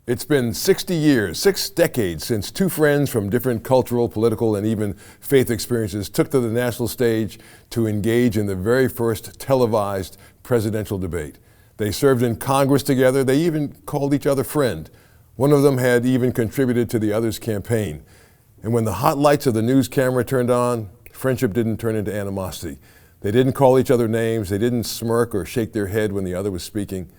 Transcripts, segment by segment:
It's been 60 years, 6 decades since two friends from different cultural, political, and even faith experiences took to the national stage to engage in the very first televised presidential debate. They served in Congress together. They even called each other friend. One of them had even contributed to the other's campaign. And when the hot lights of the news camera turned on, friendship didn't turn into animosity. They didn't call each other names. They didn't smirk or shake their head when the other was speaking.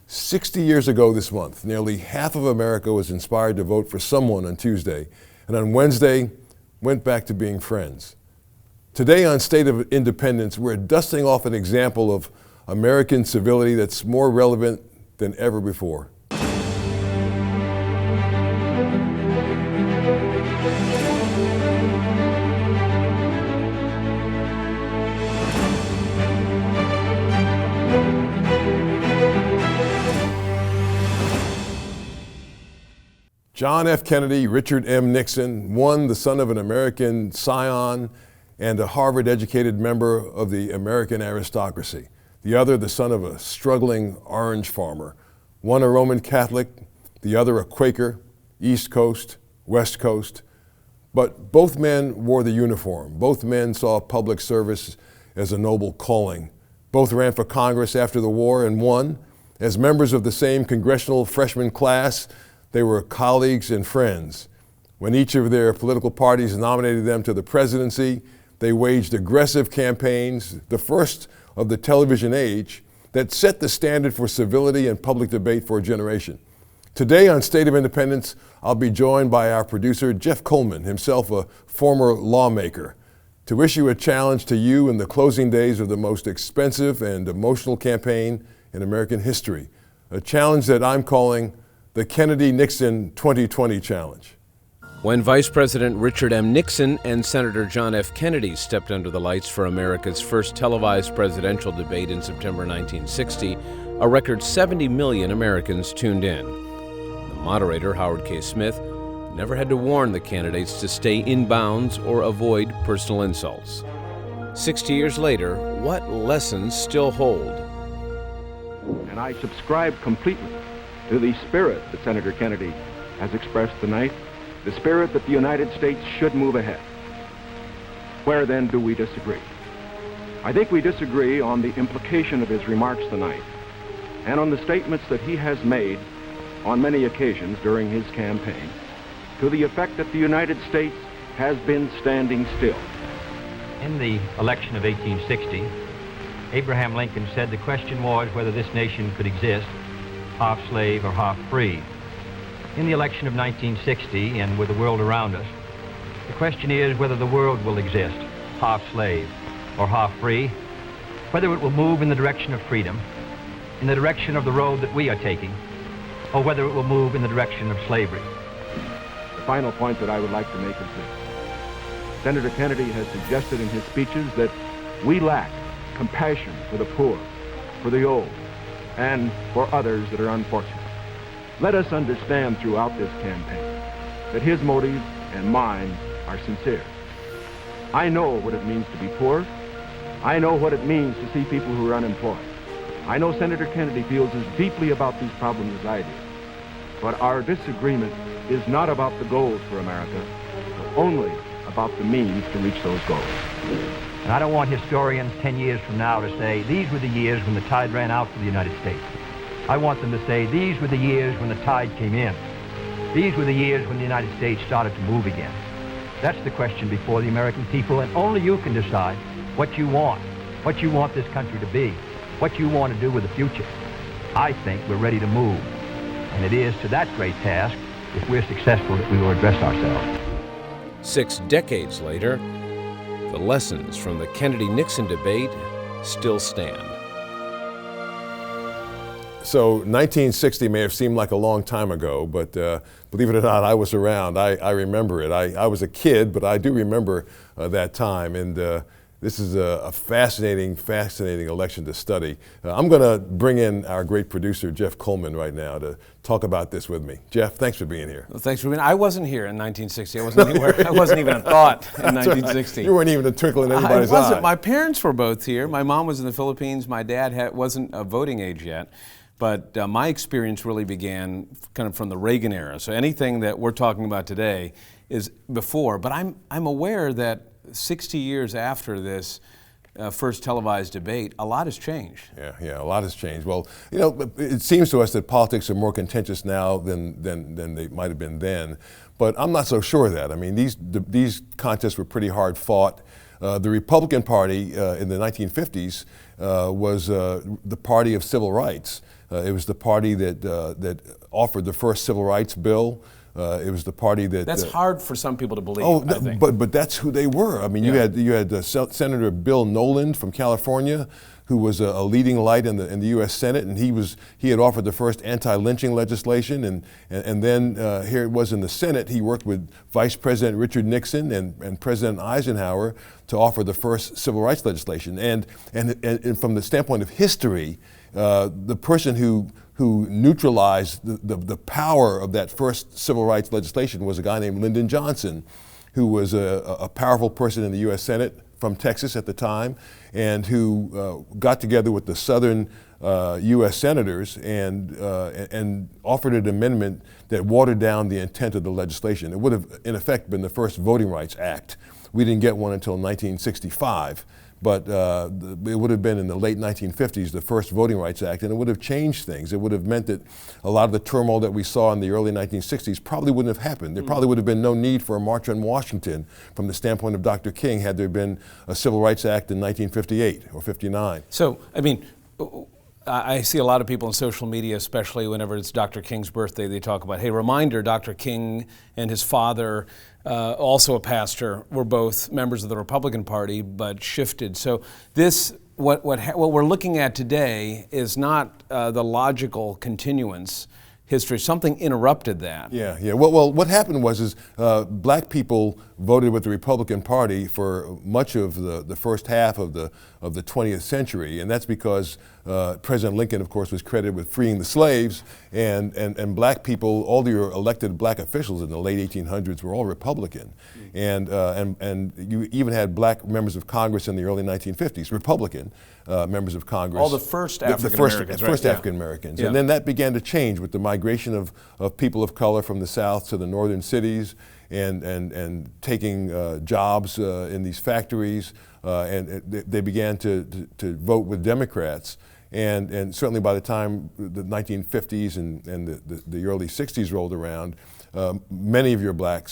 60 years ago this month, nearly half of America was inspired to vote for someone on Tuesday, and on Wednesday went back to being friends. Today on State of Independence, we're dusting off an example of American civility that's more relevant than ever before. John F. Kennedy, Richard M. Nixon, one the son of an American scion and a Harvard-educated member of the American aristocracy. The other the son of a struggling orange farmer. One a Roman Catholic, the other a Quaker, East Coast, West Coast. But both men wore the uniform. Both men saw public service as a noble calling. Both ran for Congress after the war and won. As members of the same congressional freshman class, they were colleagues and friends. When each of their political parties nominated them to the presidency, they waged aggressive campaigns, the first of the television age, that set the standard for civility and public debate for a generation. Today on State of Independence, I'll be joined by our producer, Jeff Coleman, himself a former lawmaker, to issue a challenge to you in the closing days of the most expensive and emotional campaign in American history, a challenge that I'm calling the Kennedy-Nixon 2020 Challenge. When Vice President Richard M. Nixon and Senator John F. Kennedy stepped under the lights for America's first televised presidential debate in September 1960, a record 70 million Americans tuned in. The moderator, Howard K. Smith, never had to warn the candidates to stay in bounds or avoid personal insults. 60 years later, what lessons still hold? And I subscribe completely to the spirit that Senator Kennedy has expressed tonight, the spirit that the United States should move ahead. Where then do we disagree? I think we disagree on the implication of his remarks tonight and on the statements that he has made on many occasions during his campaign to the effect that the United States has been standing still. In the election of 1860, Abraham Lincoln said the question was whether this nation could exist half slave or half free. In the election of 1960, and with the world around us, the question is whether the world will exist half slave or half free, whether it will move in the direction of freedom, in the direction of the road that we are taking, or whether it will move in the direction of slavery. The final point that I would like to make is this. Senator Kennedy has suggested in his speeches that we lack compassion for the poor, for the old, and for others that are unfortunate. Let us understand throughout this campaign that his motives and mine are sincere. I know what it means to be poor. I know what it means to see people who are unemployed. I know Senator Kennedy feels as deeply about these problems as I do. But our disagreement is not about the goals for America, but only about the means to reach those goals. And I don't want historians 10 years from now to say, these were the years when the tide ran out for the United States. I want them to say, these were the years when the tide came in. These were the years when the United States started to move again. That's the question before the American people, and only you can decide what you want this country to be, what you want to do with the future. I think we're ready to move. And it is to that great task, if we're successful, that we will address ourselves. 6 decades later, the lessons from the Kennedy-Nixon debate still stand. So 1960 may have seemed like a long time ago, but believe it or not, I was around. I remember it. I was a kid, but I do remember that time. And this is a fascinating election to study. I'm going to bring in our great producer, Jeff Coleman, right now to talk about this with me. Jeff, thanks for being here. Well, thanks for being here. I wasn't here in 1960. I wasn't anywhere. I wasn't even a thought in 1960. Right. You weren't even a twinkle in anybody's eye. My parents were both here. My mom was in the Philippines. My dad wasn't of voting age yet. But my experience really began kind of from the Reagan era. So anything that we're talking about today is before. But I'm aware that 60 years after this first televised debate, a lot has changed. Yeah, a lot has changed. Well, you know, it seems to us that politics are more contentious now than they might have been then. But I'm not so sure of that. I mean, these contests were pretty hard fought. The Republican Party in the 1950s was the party of civil rights. It was the party that offered the first civil rights bill. It was the party that. That's hard for some people to believe. I think. But that's who they were. I mean, you had Senator Bill Noland from California, who was a leading light in the U.S. Senate, and he had offered the first anti-lynching legislation, and then here it was in the Senate. He worked with Vice President Richard Nixon and President Eisenhower to offer the first civil rights legislation. And from the standpoint of history, the person who neutralized the power of that first civil rights legislation was a guy named Lyndon Johnson, who was a powerful person in the U.S. Senate from Texas at the time, and who got together with the southern U.S. senators and offered an amendment that watered down the intent of the legislation. It would have, in effect, been the first Voting Rights Act. We didn't get one until 1965. But it would have been in the late 1950s, the first Voting Rights Act, and it would have changed things. It would have meant that a lot of the turmoil that we saw in the early 1960s probably wouldn't have happened. There probably would have been no need for a march on Washington from the standpoint of Dr. King had there been a Civil Rights Act in 1958 or 59. So, I mean, I see a lot of people on social media, especially whenever it's Dr. King's birthday, they talk about, hey, reminder, Dr. King and his father, also a pastor, were both members of the Republican Party, but shifted. So this, what we're looking at today is not the logical continuance history. Something interrupted that. Yeah. Well, what happened was black people voted with the Republican Party for much of the first half of the 20th century, and that's because President Lincoln, of course, was credited with freeing the slaves, and black people, all the elected black officials in the late 1800s were all Republican, and you even had black members of Congress in the early 1950s, Republican members of Congress. All the first African Americans, right? First African Americans, and then that began to change with the migration of people of color from the South to the northern cities, and taking jobs in these factories, and they began to vote with Democrats. And certainly by the time the 1950s and the early 60s rolled around, many of your black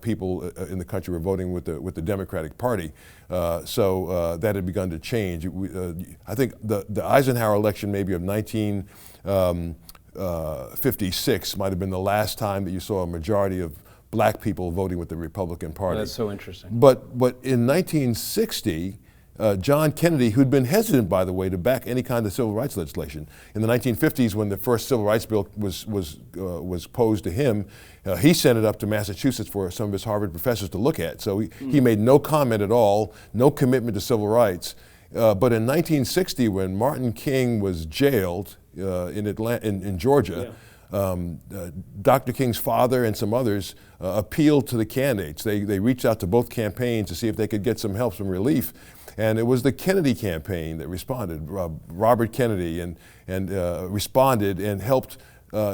people in the country were voting with the Democratic Party. So that had begun to change. I think the Eisenhower election maybe of 1956 might have been the last time that you saw a majority of black people voting with the Republican Party. That's so interesting. But in 1960, John Kennedy, who'd been hesitant, by the way, to back any kind of civil rights legislation. In the 1950s, when the first civil rights bill was posed to him, he sent it up to Massachusetts for some of his Harvard professors to look at. So he made no comment at all, no commitment to civil rights. But in 1960, when Martin King was jailed in Georgia, Dr. King's father and some others appealed to the candidates. They reached out to both campaigns to see if they could get some help, some relief. And it was the Kennedy campaign that responded. Robert Kennedy responded and helped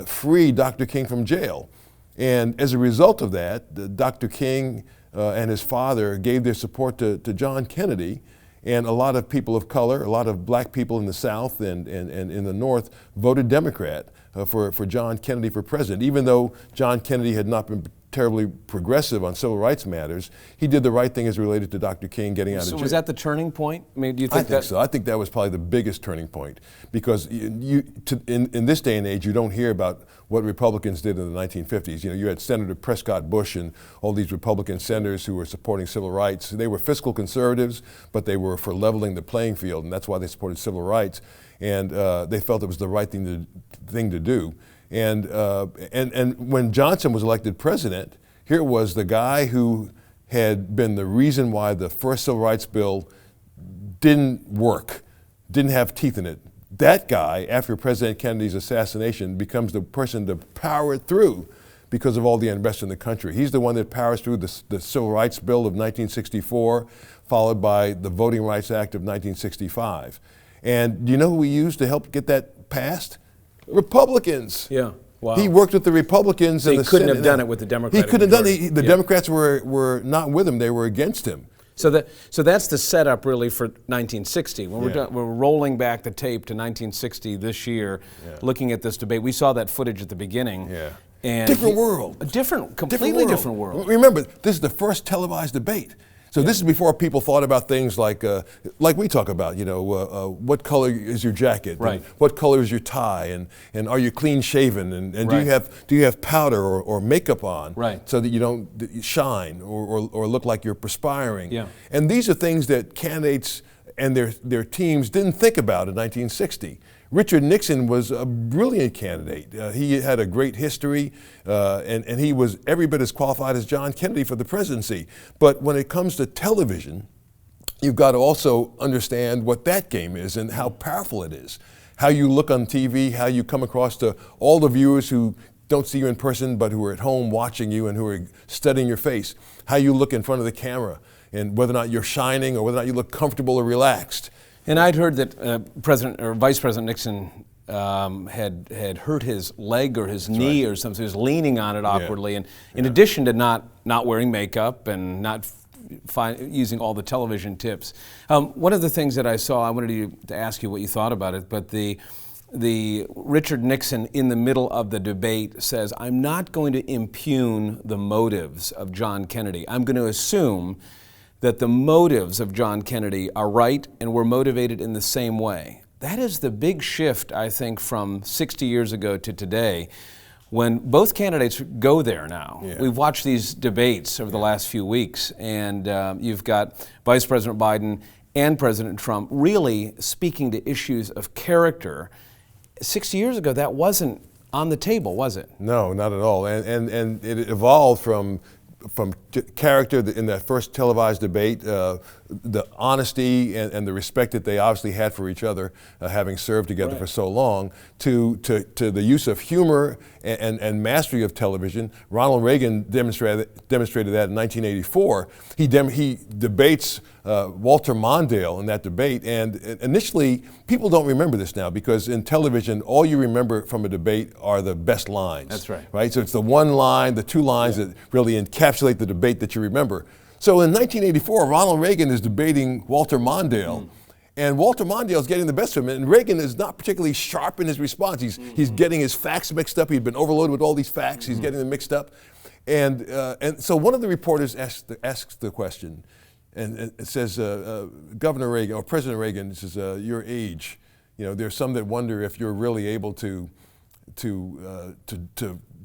free Dr. King from jail. And as a result of that, Dr. King and his father gave their support to John Kennedy. And a lot of people of color, a lot of black people in the South and in the North voted Democrat for John Kennedy for president. Even though John Kennedy had not been terribly progressive on civil rights matters, he did the right thing as related to Dr. King getting out of jail. So was that the turning point? I mean, do you think I think so. I think that was probably the biggest turning point, because in this day and age, you don't hear about what Republicans did in the 1950s. You know, you had Senator Prescott Bush and all these Republican senators who were supporting civil rights. They were fiscal conservatives, but they were for leveling the playing field, and that's why they supported civil rights. And they felt it was the right thing to do. And when Johnson was elected president, here was the guy who had been the reason why the first civil rights bill didn't work, didn't have teeth in it. That guy, after President Kennedy's assassination, becomes the person to power it through because of all the unrest in the country. He's the one that powers through the Civil Rights Bill of 1964, followed by the Voting Rights Act of 1965. And do you know who we used to help get that passed? Republicans. Yeah. Wow. He worked with the Republicans. They in the couldn't Senate. have done it with the Democratic He couldn't have done it. majority. The Yeah. Democrats were not with him. They were against him. So that's the setup really for 1960. When Yeah. we're rolling back the tape to 1960 this year, looking at this debate, we saw that footage at the beginning. Yeah. And Different world. Completely different world. Remember, this is the first televised debate. So this is before people thought about things like we talk about, what color is your jacket? Right. And what color is your tie? And are you clean shaven? And Right. do you have powder or makeup on? Right. So that you don't shine or look like you're perspiring. Yeah. And these are things that candidates and their teams didn't think about in 1960. Richard Nixon was a brilliant candidate. He had a great history, and he was every bit as qualified as John Kennedy for the presidency. But when it comes to television, you've got to also understand what that game is and how powerful it is. How you look on TV, how you come across to all the viewers who don't see you in person but who are at home watching you and who are studying your face. How you look in front of the camera and whether or not you're shining or whether or not you look comfortable or relaxed. And I'd heard that Vice President Nixon had hurt his leg or his knee or something. He was leaning on it awkwardly. And in addition to not wearing makeup and not using all the television tips, one of the things that I saw, I wanted to ask you what you thought about it, but the Richard Nixon in the middle of the debate says, "I'm not going to impugn the motives of John Kennedy. I'm going to assume that the motives of John Kennedy are right and were motivated in the same way." That is the big shift, I think, from 60 years ago to today, when both candidates go there now. Yeah. We've watched these debates over the last few weeks, and you've got Vice President Biden and President Trump really speaking to issues of character. 60 years ago, that wasn't on the table, was it? No, not at all. And it evolved from character in that first televised debate, the honesty and the respect that they obviously had for each other, having served together for so long, to the use of humor and mastery of television. Ronald Reagan demonstrated that in 1984. He debates Walter Mondale in that debate, and initially people don't remember this now because in television all you remember from a debate are the best lines. That's right. Right? So it's the one line, the two lines that really encapsulate the debate that you remember. So in 1984, Ronald Reagan is debating Walter Mondale. And Walter Mondale is getting the best of him, and Reagan is not particularly sharp in his response. He's getting his facts mixed up. He'd been overloaded with all these facts. He's getting them mixed up. And so one of the reporters asks the question, and it says, Governor Reagan, or President Reagan, says, your age, there's some that wonder if you're really able to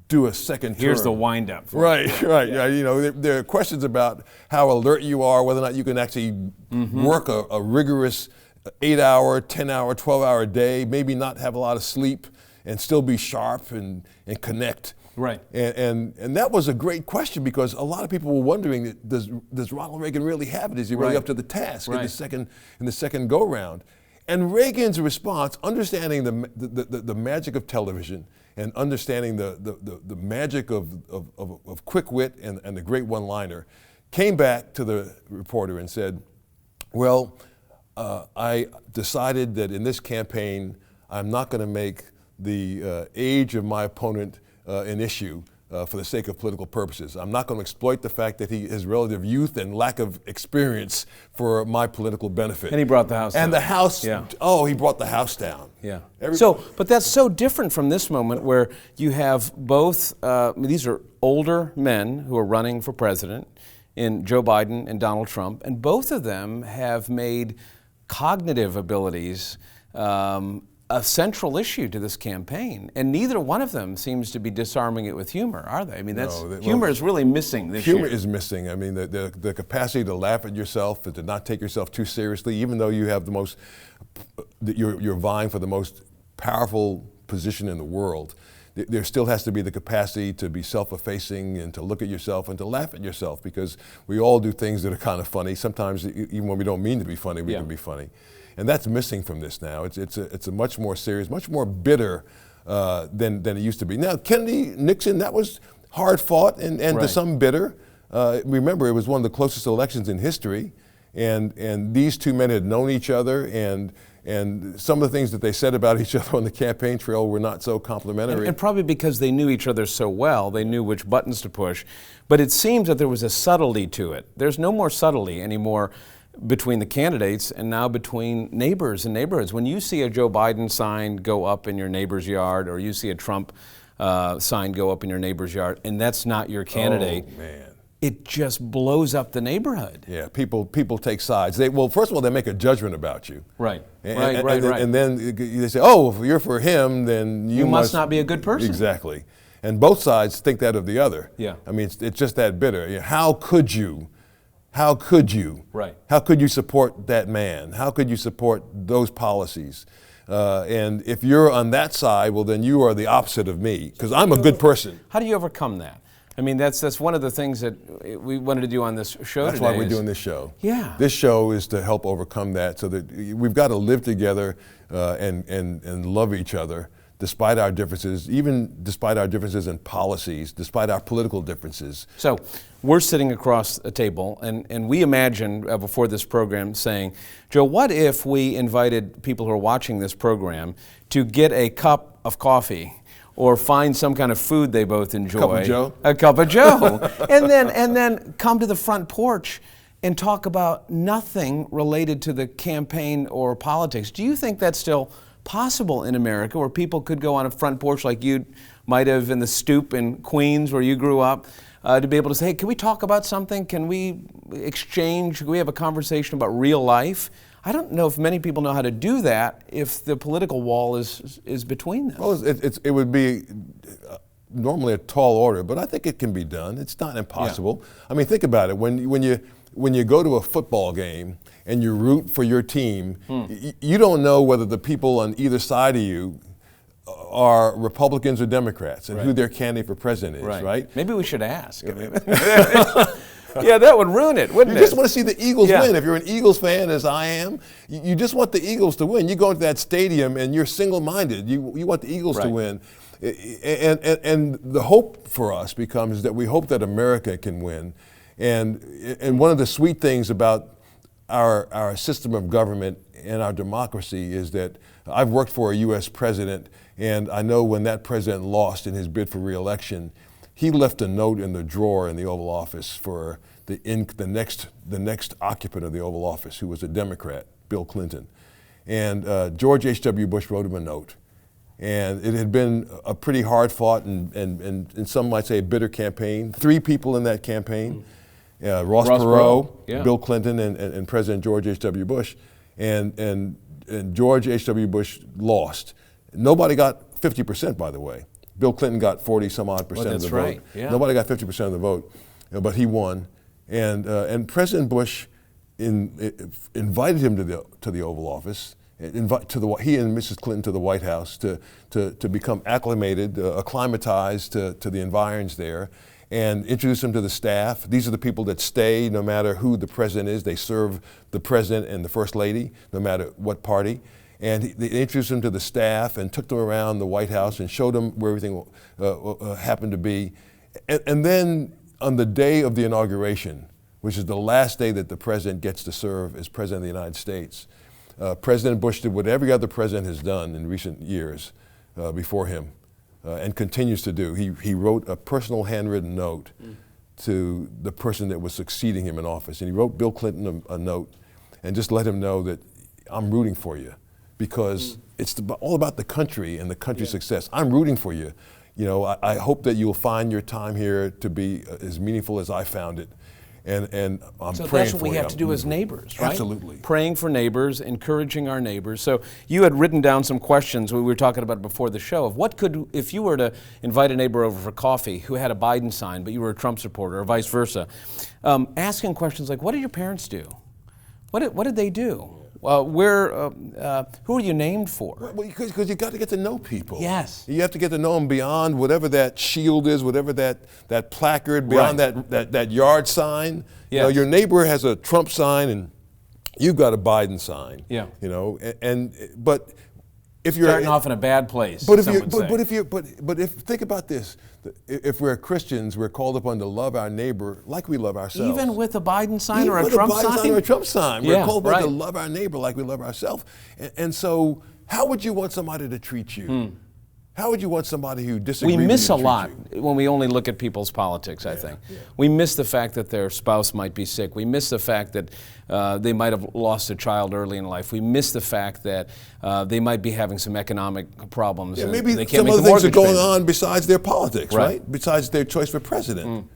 do a second term. Here's the wind-up. Right. Yeah. There are questions about how alert you are, whether or not you can actually work a rigorous 8-hour, 10-hour, 12-hour day, maybe not have a lot of sleep and still be sharp and connect. Right. And that was a great question because a lot of people were wondering, does Ronald Reagan really have it? Is he really up to the task in the second go-round? And Reagan's response, understanding the magic of television and understanding the magic of quick wit and the great one-liner, came back to the reporter and said, well, I decided that in this campaign, I'm not going to make the age of my opponent an issue for the sake of political purposes. I'm not going to exploit the fact that his relative youth and lack of experience for my political benefit. And he brought the House down. And the House, he brought the House down. Yeah. But that's so different from this moment where you have both, these are older men who are running for president, in Joe Biden and Donald Trump, and both of them have made cognitive abilities a central issue to this campaign, and neither one of them seems to be disarming it with humor, are they? I mean, humor is really missing this year. Humor is missing. I mean, the capacity to laugh at yourself and to not take yourself too seriously, even though you have you're vying for the most powerful position in the world. There still has to be the capacity to be self-effacing and to look at yourself and to laugh at yourself, because we all do things that are kind of funny. Sometimes, even when we don't mean to be funny, we can be funny. And that's missing from this now. It's a much more serious, much more bitter than it used to be. Now, Kennedy-Nixon, that was hard fought and to some bitter. Remember, it was one of the closest elections in history, and these two men had known each other, and and some of the things that they said about each other on the campaign trail were not so complimentary. And probably because they knew each other so well, they knew which buttons to push. But it seems that there was a subtlety to it. There's no more subtlety anymore between the candidates and now between neighbors and neighborhoods. When you see a Joe Biden sign go up in your neighbor's yard, or you see a Trump sign go up in your neighbor's yard, and that's not your candidate, Oh, man. it just blows up the neighborhood. Yeah, people take sides. Well, first of all, they make a judgment about you. Right, And, right. And then they say, oh, if you're for him, then You must not be a good person. Exactly. And both sides think that of the other. Yeah. I mean, it's just that bitter. How could you? How could you? Right. How could you support that man? How could you support those policies? And if you're on that side, well, then you are the opposite of me, because I'm a good person. How do you overcome that? I mean, that's one of the things that we wanted to do on this show That's today. why we're doing this show. Yeah. This show is to help overcome that, so that we've got to live together and love each other despite our differences, even despite our differences in policies, despite our political differences. So we're sitting across a table, and we imagined before this program saying, Joe, what if we invited people who are watching this program to get a cup of coffee or find some kind of food they both enjoy. Cup of Joe? A cup of Joe. and then come to the front porch and talk about nothing related to the campaign or politics. Do you think that's still possible in America, where people could go on a front porch like you might have in the stoop in Queens where you grew up, to be able to say, hey, can we talk about something? Can we exchange? Can we have a conversation about real life? I don't know if many people know how to do that if the political wall is between them. Well, it would be normally a tall order, but I think it can be done. It's not impossible. Yeah. I mean, think about it. When you go to a football game and you root for your team, you don't know whether the people on either side of you are Republicans or Democrats, and who their candidate for president is, right? Maybe we should ask. Yeah, that would ruin it, wouldn't it? You just want to see the Eagles win. If you're an Eagles fan, as I am, you just want the Eagles to win. You go into that stadium and you're single-minded. You want the Eagles to win. And the hope for us becomes that we hope that America can win. And one of the sweet things about our system of government and our democracy is that I've worked for a U.S. president, and I know when that president lost in his bid for re-election, he left a note in the drawer in the Oval Office for the next occupant of the Oval Office, who was a Democrat, Bill Clinton. And George H.W. Bush wrote him a note. And it had been a pretty hard-fought and some might say a bitter campaign. 3 people in that campaign, Ross Perot, Bill Clinton, and President George H.W. Bush. And George H.W. Bush lost. Nobody got 50%, by the way. Bill Clinton got 40-some-odd% of the vote. Yeah. Nobody got 50% of the vote, but he won. And President Bush invited him to the Oval Office. He and Mrs. Clinton to the White House to become acclimatized to the environs there, and introduce him to the staff. These are the people that stay no matter who the president is. They serve the president and the first lady, no matter what party. And they introduced him to the staff and took them around the White House and showed them where everything happened to be. And then on the day of the inauguration, which is the last day that the president gets to serve as president of the United States, President Bush did what every other president has done in recent years before him and continues to do. He wrote a personal handwritten note to the person that was succeeding him in office. And he wrote Bill Clinton a note and just let him know that I'm rooting for you, because it's all about the country and the country's success. I'm rooting for you. You know, I hope that you'll find your time here to be as meaningful as I found it. And I'm praying for you. So that's what we have to do as neighbors, right? Absolutely. Praying for neighbors, encouraging our neighbors. So you had written down some questions we were talking about before the show of if you were to invite a neighbor over for coffee who had a Biden sign, but you were a Trump supporter, or vice versa, asking questions like, what did your parents do? What did they do? Who are you named for? Well, because you got to get to know people. Yes. You have to get to know them beyond whatever that shield is, whatever that placard, beyond that yard sign. Yes. You know, your neighbor has a Trump sign and you've got a Biden sign. Yeah. You know, but if you're starting off in a bad place. But if some you, would say. but if think about this, if we're Christians, we're called upon to love our neighbor like we love ourselves. Even with a Biden sign Even or a with Trump a Biden sign? or a Trump sign, Yeah, we're called upon right. to love our neighbor like we love ourselves. And so, how would you want somebody to treat you? How would you want somebody who disagrees We with miss you a to treat lot you? when we only look at people's politics, I think. We miss the fact that their spouse might be sick. We miss the fact that they might have lost a child early in life. We miss the fact that they might be having some economic problems. Yeah, and maybe they can't some make other the things are mortgage going payment. on besides their politics, Right. right? Besides their choice for president.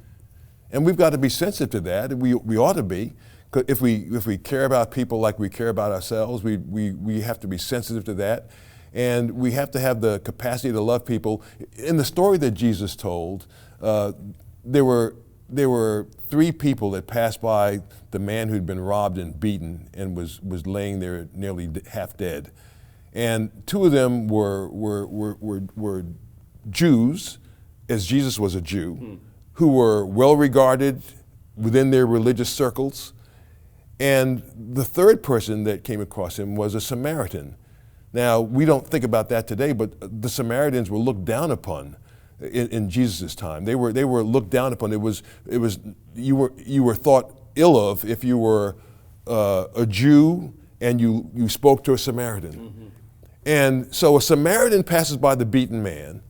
And we've got to be sensitive to that. We ought to be. 'Cause if we care about people like we care about ourselves, we have to be sensitive to that. And we have to have the capacity to love people. In the story that Jesus told, there were 3 people that passed by the man who'd been robbed and beaten and was laying there nearly half dead. And 2 of them were Jews, as Jesus was a Jew, who were well regarded within their religious circles. And the 3rd person that came across him was a Samaritan. Now, we don't think about that today, but the Samaritans were looked down upon in Jesus' time. They were looked down upon. You were thought ill of if you were a Jew and you spoke to a Samaritan. And so a Samaritan passes by the beaten man,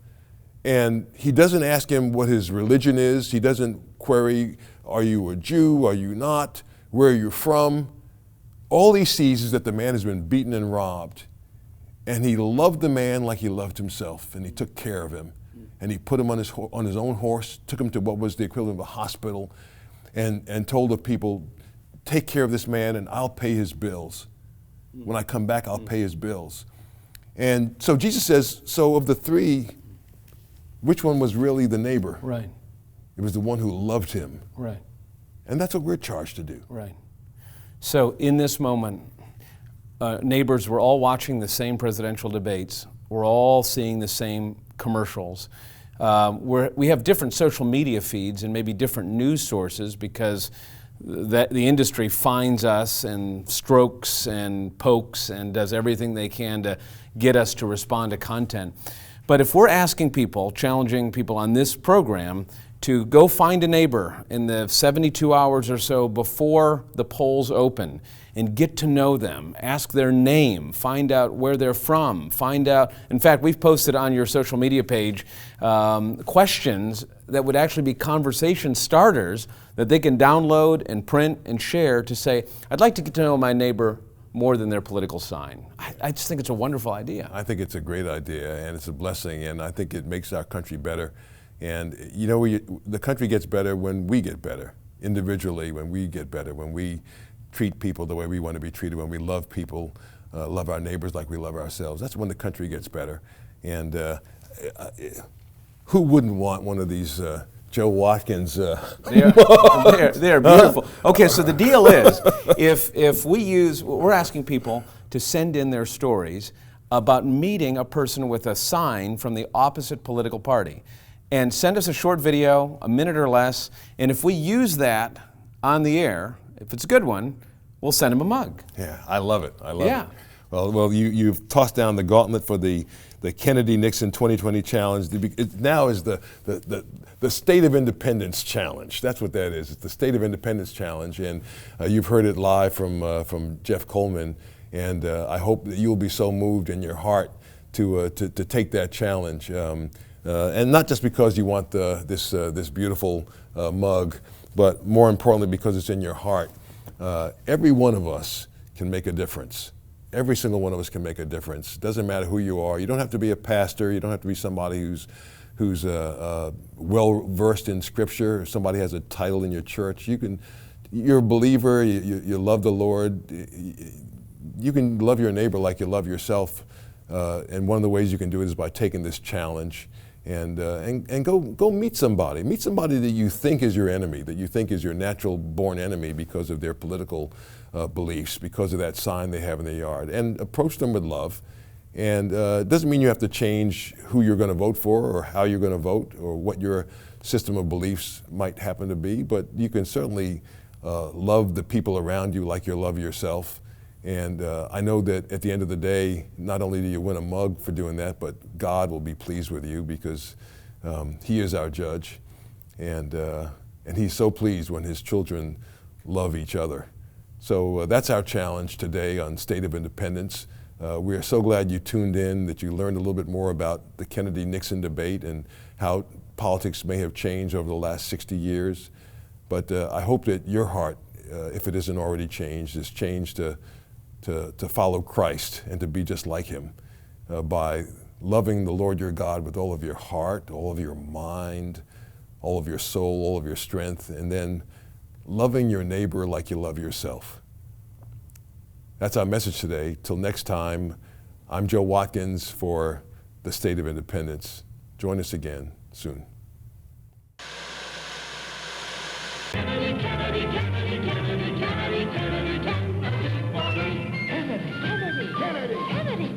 and he doesn't ask him what his religion is. He doesn't query, are you a Jew, are you not, where are you from? All he sees is that the man has been beaten and robbed. And he loved the man like he loved himself, and he took care of him. And he put him on his own horse, took him to what was the equivalent of a hospital, and told the people, take care of this man and I'll pay his bills. When I come back, I'll pay his bills. And so Jesus says, so of the 3, which one was really the neighbor? Right. It was the one who loved him. Right. And that's what we're charged to do. Right. So in this moment, neighbors, we're all watching the same presidential debates. We're all seeing the same commercials. We have different social media feeds and maybe different news sources because the industry finds us and strokes and pokes and does everything they can to get us to respond to content. But if we're asking people, challenging people on this program to go find a neighbor in the 72 hours or so before the polls open and get to know them, ask their name, find out where they're from, find out, in fact, we've posted on your social media page questions that would actually be conversation starters that they can download and print and share to say, I'd like to get to know my neighbor more than their political sign. I just think it's a wonderful idea. I think it's a great idea, and it's a blessing, and I think it makes our country better. And you know, the country gets better when we get better, individually, when we get better, when we treat people the way we want to be treated, when we love people, love our neighbors like we love ourselves. That's when the country gets better. And who wouldn't want one of these Joe Watkins? They're beautiful. Okay, so the deal is, if we're asking people to send in their stories about meeting a person with a sign from the opposite political party. And send us a short video, a minute or less, and if we use that on the air, if it's a good one, we'll send them a mug. Yeah, I love it. I love Yeah. it. Well, you've tossed down the gauntlet for the Kennedy-Nixon 2020 challenge. It now is the State of Independence challenge. That's what that is. It's the State of Independence challenge, and you've heard it live from Jeff Coleman. And I hope that you'll be so moved in your heart to take that challenge. And not just because you want this beautiful mug, but more importantly because it's in your heart. Every one of us can make a difference. Every single one of us can make a difference. Doesn't matter who you are. You don't have to be a pastor. You don't have to be somebody who's well versed in Scripture. Or somebody has a title in your church. You're a believer. You love the Lord. You can love your neighbor like you love yourself. And one of the ways you can do it is by taking this challenge. And go meet somebody. Meet somebody that you think is your enemy, that you think is your natural born enemy because of their political beliefs, because of that sign they have in their yard. And approach them with love. And it doesn't mean you have to change who you're going to vote for or how you're going to vote or what your system of beliefs might happen to be, but you can certainly love the people around you like you love yourself. And I know that at the end of the day, not only do you win a mug for doing that, but God will be pleased with you because He is our judge. And He's so pleased when His children love each other. So that's our challenge today on State of Independence. We are so glad you tuned in, that you learned a little bit more about the Kennedy-Nixon debate and how politics may have changed over the last 60 years. But I hope that your heart, if it isn't already changed, is changed to follow Christ and to be just like Him by loving the Lord your God with all of your heart, all of your mind, all of your soul, all of your strength, and then loving your neighbor like you love yourself. That's our message today. Till next time, I'm Joe Watkins for the State of Independence. Join us again soon. Kennedy, Kennedy, Kennedy, Kennedy, Kennedy, Kennedy, Kennedy, Kennedy.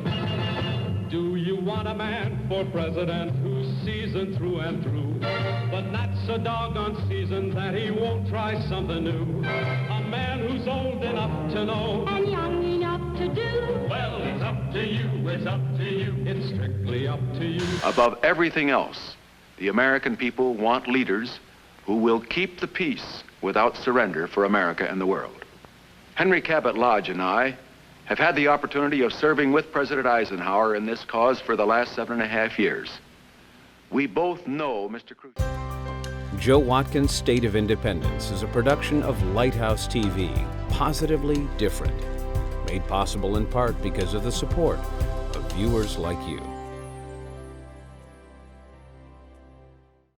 Do you want a man for president who's seasoned through and through, but not so doggone seasoned that he won't try something new? A man who's old enough to know And young enough to do. well, it's up to you, it's up to you, it's strictly up to you. Above everything else, the American people want leaders who will keep the peace without surrender for America and the world. Henry Cabot Lodge and I have had the opportunity of serving with President Eisenhower in this cause for the last 7.5 years. We both know Mr. Khrushchev. Joe Watkins' State of Independence is a production of Lighthouse TV, positively different. Made possible in part because of the support of viewers like you.